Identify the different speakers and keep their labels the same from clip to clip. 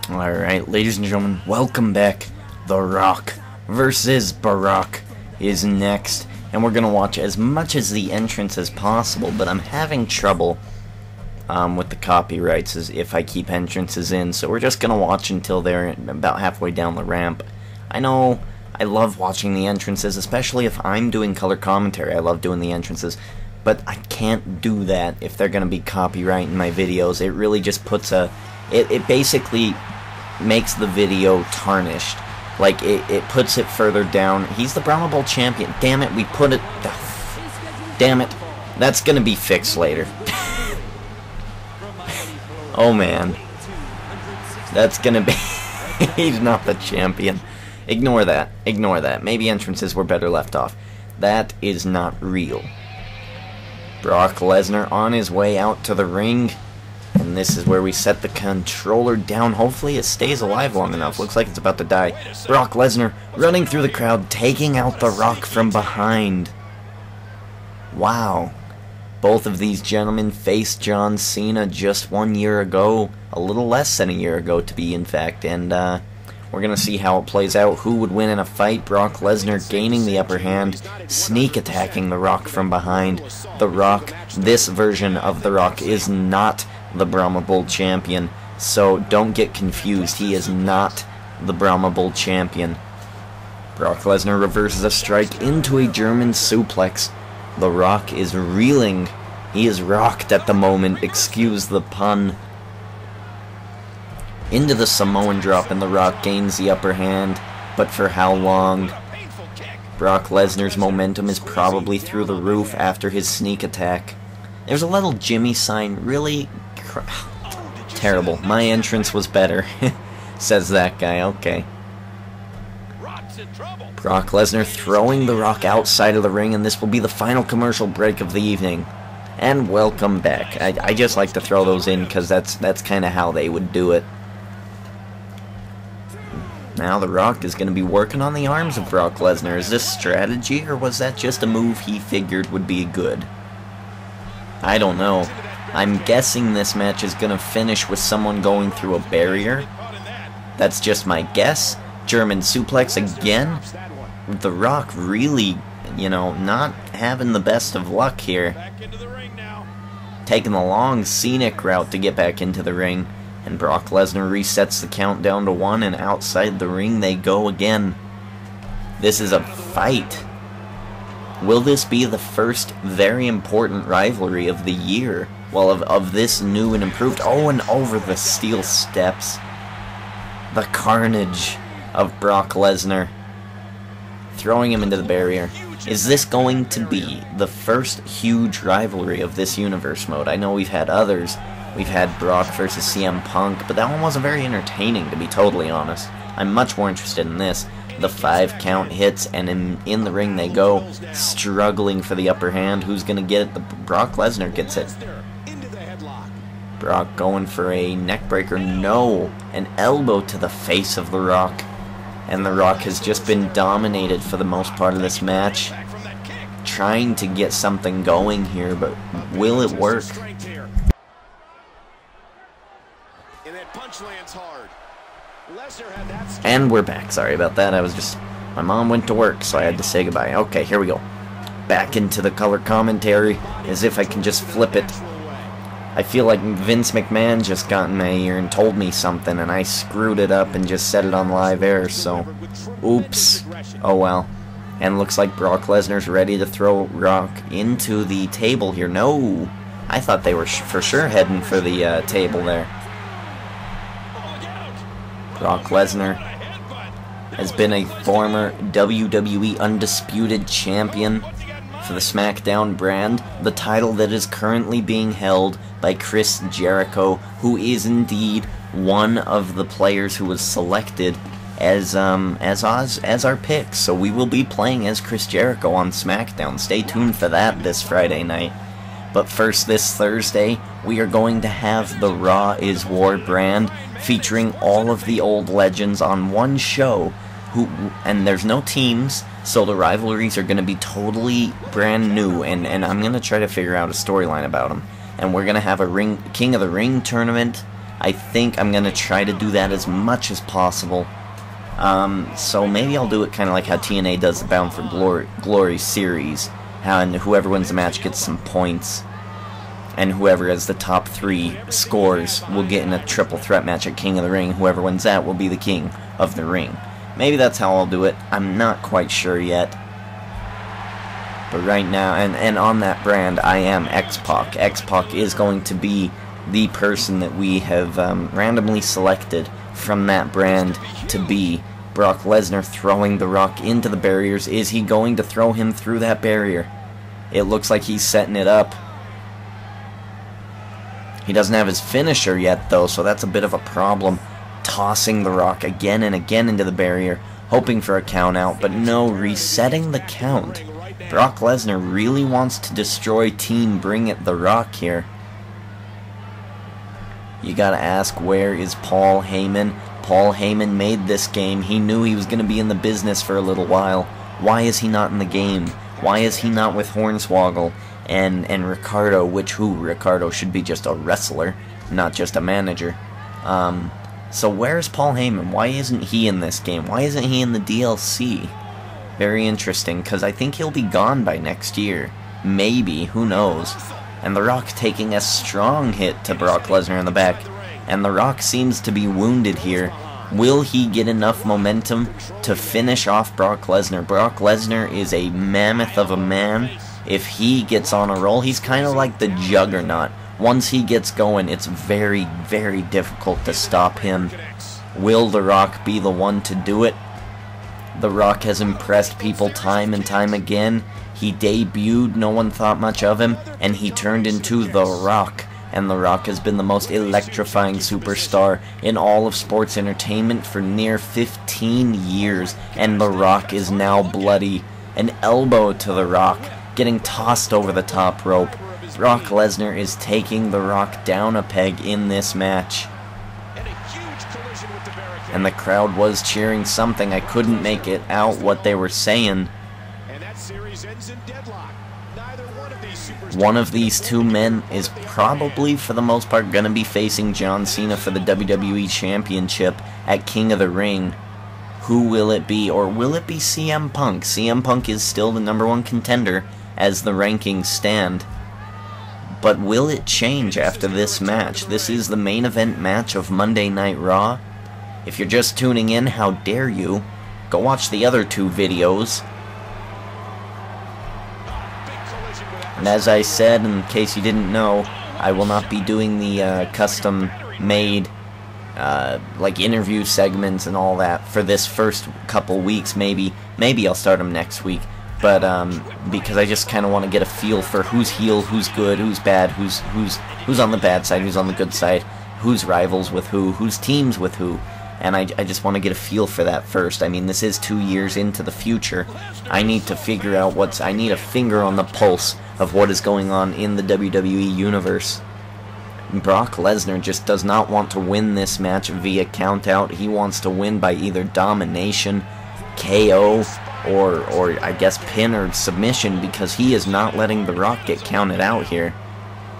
Speaker 1: Alright, ladies and gentlemen, welcome back. The Rock versus Barack is next, and we're gonna watch as much as the entrance as possible, but I'm having trouble with the copyrights as if I keep entrances in, so we're just gonna watch until they're about halfway down the ramp. I know I love watching the entrances, especially if I'm doing color commentary. I love doing the entrances, but I can't do that if they're gonna be copyrighting my videos. It really just puts it basically makes the video tarnished. Like, it puts it further down. He's the Brahma Bowl champion. Damn it, we put it... Damn it. That's gonna be fixed later. Oh, man. That's gonna be... He's not the champion. Ignore that. Ignore that. Maybe entrances were better left off. That is not real. Brock Lesnar on his way out to the ring. And this is where we set the controller down. Hopefully it stays alive long enough. Looks like it's about to die. Brock Lesnar running through the crowd, taking out The Rock from behind. Wow. Both of these gentlemen faced John Cena just 1 year ago. A little less than a year ago, to be in fact. And we're going to see how it plays out. Who would win in a fight? Brock Lesnar gaining the upper hand, sneak attacking The Rock from behind. The Rock, this version of The Rock, is not the Brahma Bowl champion, so don't get confused. He is not the Brahma Bowl champion. Brock Lesnar reverses a strike into a German suplex. The Rock is reeling. He is rocked at the moment, excuse the pun. Into the Samoan drop, and The Rock gains the upper hand, but for how long? Brock Lesnar's momentum is probably through the roof after his sneak attack. There's a little Jimmy sign, really... Terrible. My entrance was better, says that guy. Okay. Brock Lesnar throwing The Rock outside of the ring, and this will be the final commercial break of the evening. And welcome back. I just like to throw those in because that's kind of how they would do it. Now The Rock is going to be working on the arms of Brock Lesnar. Is this strategy, or was that just a move he figured would be good? I don't know. I'm guessing this match is going to finish with someone going through a barrier. That's just my guess. German suplex again. The Rock really, you know, not having the best of luck here. Taking the long, scenic route to get back into the ring. And Brock Lesnar resets the countdown to 1, and outside the ring they go again. This is a fight. Will this be the first very important rivalry of the year? Well, of this new and improved... Oh, and over the steel steps. The carnage of Brock Lesnar. Throwing him into the barrier. Is this going to be the first huge rivalry of this universe mode? I know we've had others. We've had Brock versus CM Punk, but that one wasn't very entertaining, to be totally honest. I'm much more interested in this. The 5 count hits, and in the ring they go, struggling for the upper hand. Who's going to get it? Brock Lesnar gets it. Brock going for a neckbreaker. No! An elbow to the face of The Rock. And The Rock has just been dominated for the most part of this match. Trying to get something going here, but will it work? And we're back. Sorry about that. My mom went to work, so I had to say goodbye. Okay, here we go. Back into the color commentary, as if I can just flip it. I feel like Vince McMahon just got in my ear and told me something, and I screwed it up and just said it on live air, so... Oops. Oh well. And looks like Brock Lesnar's ready to throw Rock into the table here. No! I thought they were for sure heading for the table there. Brock Lesnar has been a former WWE Undisputed Champion for the SmackDown brand, the title that is currently being held by Chris Jericho, who is indeed one of the players who was selected as our pick. So we will be playing as Chris Jericho on SmackDown. Stay tuned for that this Friday night. But first, this Thursday, we are going to have the Raw is War brand featuring all of the old legends on one show. And there's no teams, so the rivalries are going to be totally brand new. And I'm going to try to figure out a storyline about them. And we're going to have a King of the Ring tournament. I think I'm going to try to do that as much as possible. So maybe I'll do it kind of like how TNA does the Bound for Glory series, and whoever wins the match gets some points, and whoever has the top 3 scores will get in a triple threat match at King of the Ring. Whoever wins that will be the king of the ring. Maybe that's how I'll do it. I'm not quite sure yet. But right now, and on that brand, I am X-Pac. X-Pac is going to be the person that we have randomly selected from that brand to be Brock Lesnar throwing The Rock into the barriers. Is he going to throw him through that barrier? It looks like he's setting it up. He doesn't have his finisher yet, though, so that's a bit of a problem. Tossing The Rock again and again into the barrier, hoping for a count out, but no, resetting the count. Brock Lesnar really wants to destroy Team Bring It The Rock here. You gotta ask, where is Paul Heyman? Paul Heyman made this game. He knew he was gonna be in the business for a little while. Why is he not in the game? Why is he not with Hornswoggle and Ricardo? Ricardo should be just a wrestler, not just a manager. So where's Paul Heyman? Why isn't he in this game? Why isn't he in the DLC? Very interesting, because I think he'll be gone by next year. Maybe, who knows? And The Rock taking a strong hit to Brock Lesnar in the back. And The Rock seems to be wounded here. Will he get enough momentum to finish off Brock Lesnar? Brock Lesnar is a mammoth of a man. If he gets on a roll, he's kind of like the Juggernaut. Once he gets going, it's very, very difficult to stop him. Will The Rock be the one to do it? The Rock has impressed people time and time again. He debuted, no one thought much of him, and he turned into The Rock. And The Rock has been the most electrifying superstar in all of sports entertainment for near 15 years. And The Rock is now bloody. An elbow to The Rock, getting tossed over the top rope. Brock Lesnar is taking The Rock down a peg in this match. And the crowd was cheering something. I couldn't make it out what they were saying. One of these two men is probably, for the most part, going to be facing John Cena for the WWE Championship at King of the Ring. Who will it be? Or will it be CM Punk? CM Punk is still the #1 contender as the rankings stand. But will it change after this match? This is the main event match of Monday Night Raw. If you're just tuning in, how dare you? Go watch the other 2 videos. And as I said, in case you didn't know, I will not be doing the custom-made like interview segments and all that for this first couple weeks. Maybe I'll start them next week. But because I just kind of want to get a feel for who's heel, who's good, who's bad, who's on the bad side, who's on the good side, who's rivals with who's teams with who. And I just want to get a feel for that first. I mean, this is 2 years into the future. I need to figure out I need a finger on the pulse of what is going on in the WWE Universe. Brock Lesnar just does not want to win this match via countout. He wants to win by either domination, KO, or I guess pin or submission, because he is not letting The Rock get counted out here.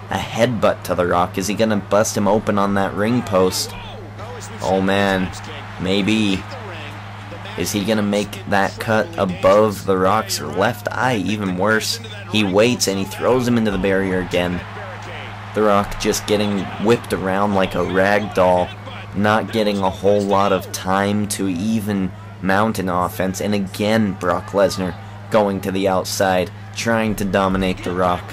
Speaker 1: A headbutt to The Rock. Is he going to bust him open on that ring post? Oh man, maybe. Is he going to make that cut above The Rock's left eye? Even worse, he waits and he throws him into the barrier again. The Rock just getting whipped around like a rag doll, not getting a whole lot of time to even mount an offense. And again, Brock Lesnar going to the outside, trying to dominate The Rock.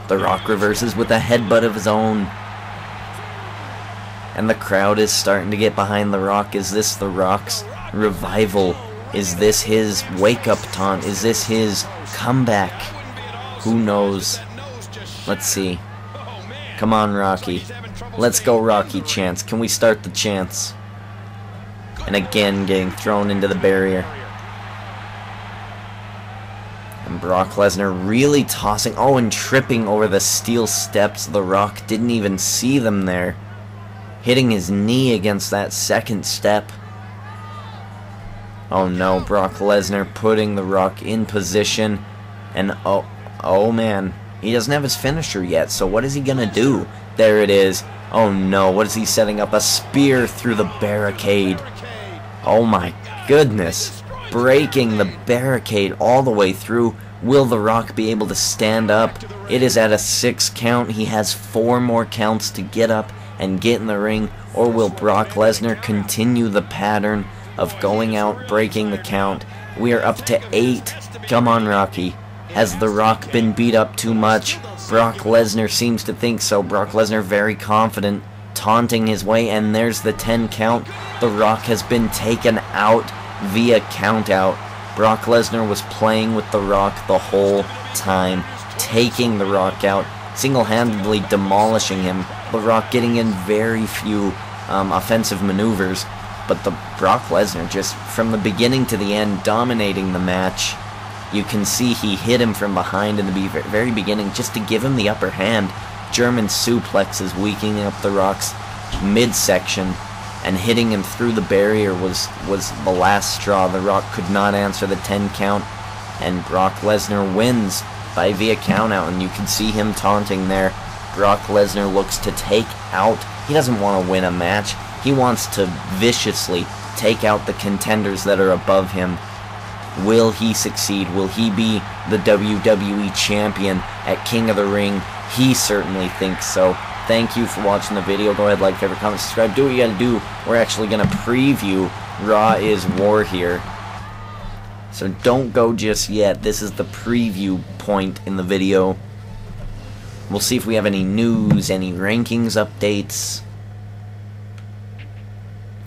Speaker 1: The Rock reverses with a headbutt of his own. And the crowd is starting to get behind The Rock. Is this The Rock's revival? Is this his wake-up taunt? Is this his comeback? Who knows? Let's see. Come on, Rocky. Let's go, Rocky chants. Can we start the chants? And again, getting thrown into the barrier. And Brock Lesnar really tossing. Oh, and tripping over the steel steps. The Rock didn't even see them there. Hitting his knee against that second step. Oh no, Brock Lesnar putting The Rock in position. And oh man, he doesn't have his finisher yet, so what is he gonna do? There it is. Oh no, what is he setting up? A spear through the barricade. Oh my goodness. Breaking the barricade all the way through. Will The Rock be able to stand up? It is at a 6 count. He has 4 more counts to get up and get in the ring. Or will Brock Lesnar continue the pattern of going out, breaking the count? We are up to 8. Come on, Rocky. Has The Rock been beat up too much? Brock Lesnar seems to think so. Brock Lesnar very confident, taunting his way, and there's the 10 count. The Rock has been taken out via count out. Brock Lesnar was playing with The Rock the whole time, taking The Rock out, single-handedly demolishing him. The Rock getting in very few offensive maneuvers, but the Brock Lesnar just from the beginning to the end dominating the match. You can see he hit him from behind in the very beginning just to give him the upper hand. German suplexes weakening up The Rock's midsection, and hitting him through the barrier was the last straw. The Rock could not answer the 10 count, and Brock Lesnar wins by via countout, and you can see him taunting there. Brock Lesnar looks to take out. He doesn't want to win a match. He wants to viciously take out the contenders that are above him. Will he succeed? Will he be the WWE Champion at King of the Ring? He certainly thinks so. Thank you for watching the video. Go ahead, like, favorite, comment, subscribe. Do what you gotta do. We're actually gonna preview Raw is War here. So don't go just yet. This is the preview point in the video. We'll see if we have any news, any rankings updates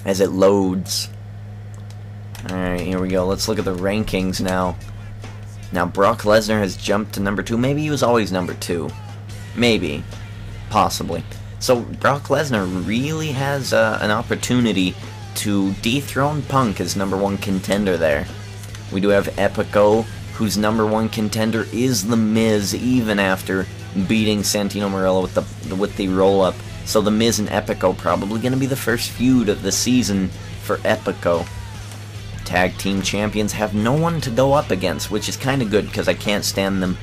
Speaker 1: as it loads. Alright, here we go. Let's look at the rankings now. Now, Brock Lesnar has jumped to number 2. Maybe he was always number 2. Maybe. Possibly. So, Brock Lesnar really has an opportunity to dethrone Punk as number 1 contender there. We do have Epico, whose number 1 contender is The Miz, even after beating Santino Marella with the roll-up. So The Miz and Epico probably going to be the first feud of the season for Epico. Tag team champions have no one to go up against, which is kind of good because I can't stand them,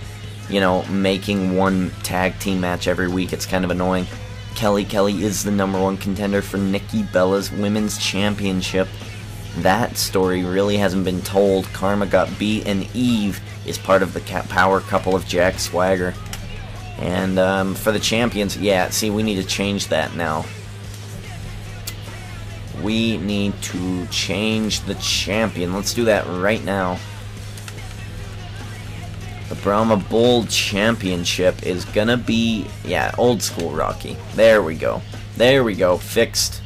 Speaker 1: you know, making one tag team match every week. It's kind of annoying. Kelly is the number 1 contender for Nikki Bella's Women's Championship. That story really hasn't been told. Karma got beat, and Eve is part of the power couple of Jack Swagger. And for the champions, yeah, see, we need to change that now. We need to change the champion. Let's do that right now. The Brahma Bull Championship is gonna be, yeah, old school Rocky. There we go. There we go. Fixed.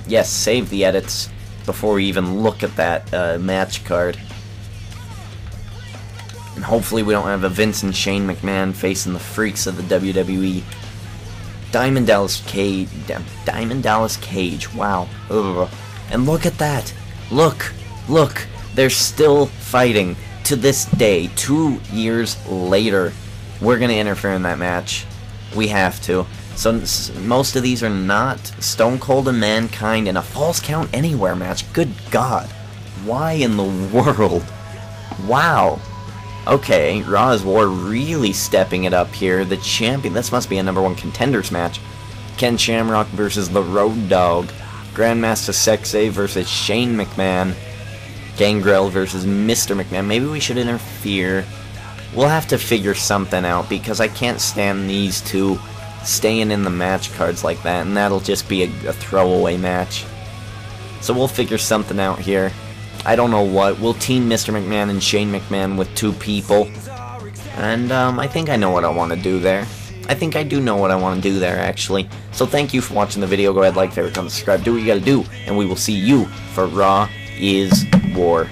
Speaker 1: Yes, save the edits before we even look at that match card. And hopefully we don't have a Vince and Shane McMahon facing the freaks of the WWE. Diamond Dallas Cage, wow. Ugh. And look at that. Look, they're still fighting to this day, 2 years later. We're gonna interfere in that match. We have to. So most of these are not Stone Cold and Mankind in a Falls Count Anywhere match. Good God. Why in the world? Wow. Okay, Raw is War really stepping it up here. The champion, this must be a number 1 contenders match. Ken Shamrock versus the Road Dogg. Grandmaster Sexay versus Shane McMahon. Gangrel versus Mr. McMahon. Maybe we should interfere. We'll have to figure something out because I can't stand these two staying in the match cards like that, and that'll just be a throwaway match. So we'll figure something out here. I don't know what. We'll team Mr. McMahon and Shane McMahon with 2 people. And I think I know what I want to do there. I think I do know what I want to do there, actually. So thank you for watching the video. Go ahead, like, favorite, comment, subscribe, do what you gotta do. And we will see you for Raw is War.